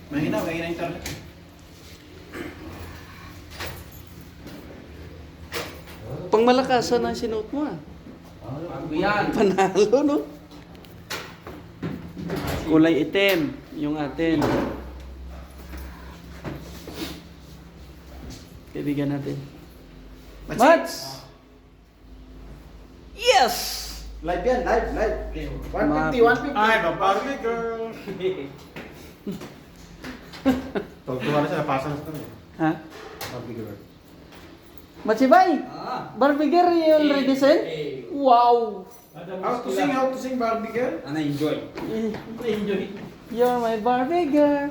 Mahina internet. Pang malakasan ang sinuot mo ah. Bago yan. Panalo, no? Kulay itim, yung atin. Kaibigan natin. Mats! Yes! Live yan, live. 150. Ay, Barbie girl! Tugtuwa na siya, napasa na siya. Ha? Barbie girl. Matsibay! Barbie girl, you already sent? Wow! How to sing Barbie girl? Enjoy. You're my Barbie girl.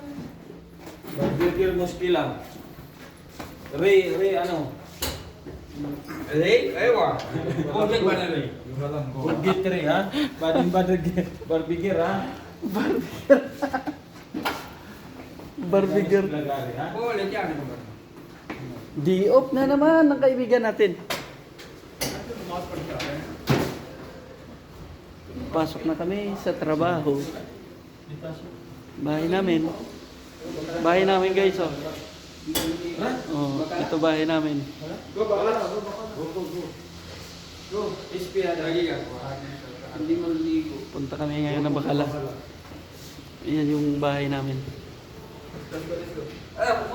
Burger muskil lang. Ray, ano? Ray, ewa. Burger ba na Ray? Burger Ray, ha? Barbie girl, ha? Barbie girl. Oo, ulit yan. Di-off na naman ng kaibigan natin. Pasok na kami sa trabaho. Bahay namin. Bahay namin guys, oh. Oh, ito bahay namin. Go, ispira lagi ka. Hindi mo ligo. Punta kami ngayon ng Bacala. Ayan yung bahay namin.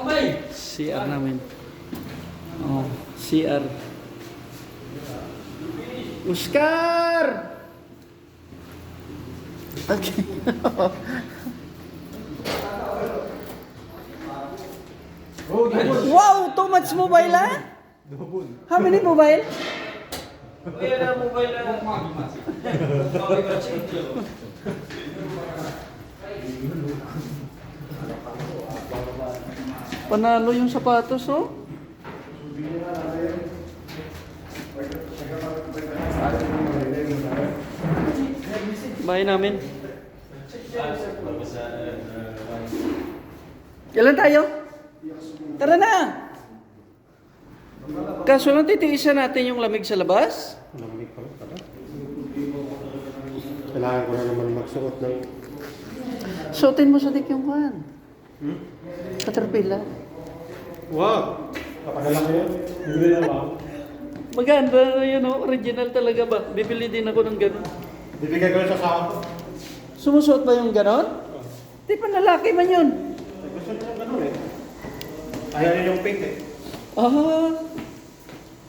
Kumay! CR namin. Oh, CR. Oscar! Okay. Wow, too much mobile ah? How many mobile? Ayan na, mobile na. Panalo yung sapatos, oh. Bahay namin. Kailan tayo? Tara na! Kaso lang titiisan natin yung lamig sa labas. Lamig pala, pala. Kailangan ko na naman magsuot ng... Suotin mo sa dik yung kwan. Caterpillar. Wow! Kapadala ko yun? Bibili na ba? Maganda yun, oh. Original talaga ba? Bibili din ako ng ganun. Bibigay ko yun sa asawa ko. Sumusuot ba yung ganon? Di pa lalaki man yun. Ay, gusto niya ng ganun eh. Ayaw niya yung pink eh. Ah,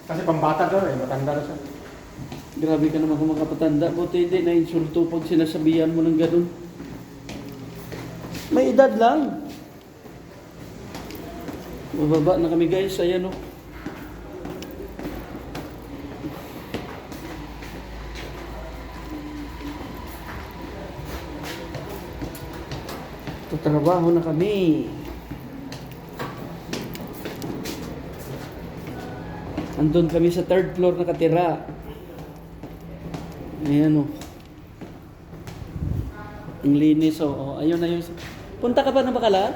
Kasi pambata daw eh, matanda na siya. grabe ka naman kung makapatanda. Buti hindi na-insulto pag sinasabihan mo ng ganon. May edad lang. Bababa na kami guys, ayan oh. Tatrabaho na kami. Andun kami sa third floor nakatira. Ayan o. Ang linis o. Oh. Ayun na yun. Punta ka pa na Bacala?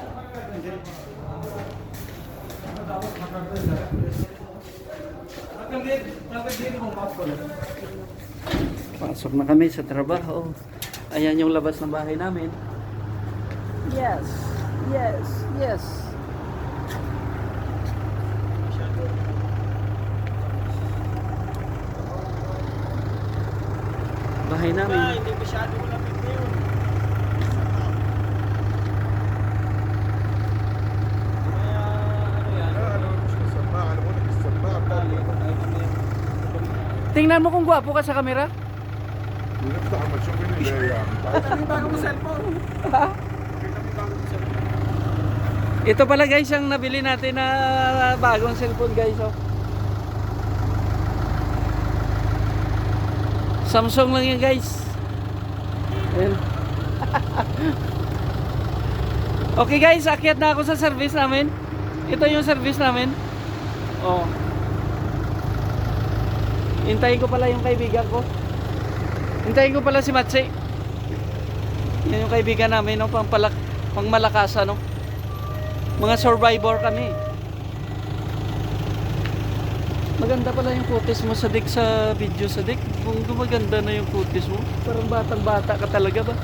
Pasok na kami sa trabaho. Ayan yung labas ng bahay namin. Yes, yes, yes. Bahay namin. Hindi masyado malapit na yun. Tingnan mo kung gwapo ka sa kamera. Ito pala guys ang nabili natin na bagong cellphone guys oh. Samsung lang yan guys. Ayan. Okay guys, akyat na ako sa service namin. Ito yung service namin. Oh. Hintayin ko pala yung kaibigan ko. Hintayin ko pala si Matse. Yan yung kaibigan namin, no? Pangmalakasa, no? Mga survivor kami. Maganda pala yung kutis mo sa dik sa video sa dik. Kung gumaganda na yung kutis mo, parang batang bata ka talaga ba?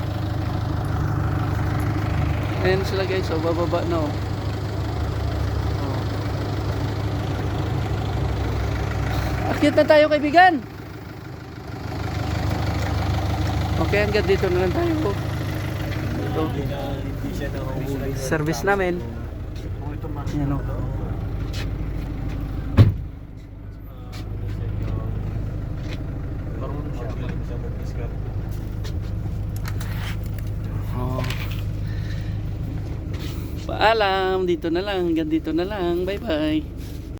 Ayan sila guys, so bababa na oh. Akyat na tayo kaibigan. Okay, hanggang dito na lang tayo. Ito. Service namin. Ayan o. Oh. Paalam, dito na lang, hanggang dito na lang. Bye bye.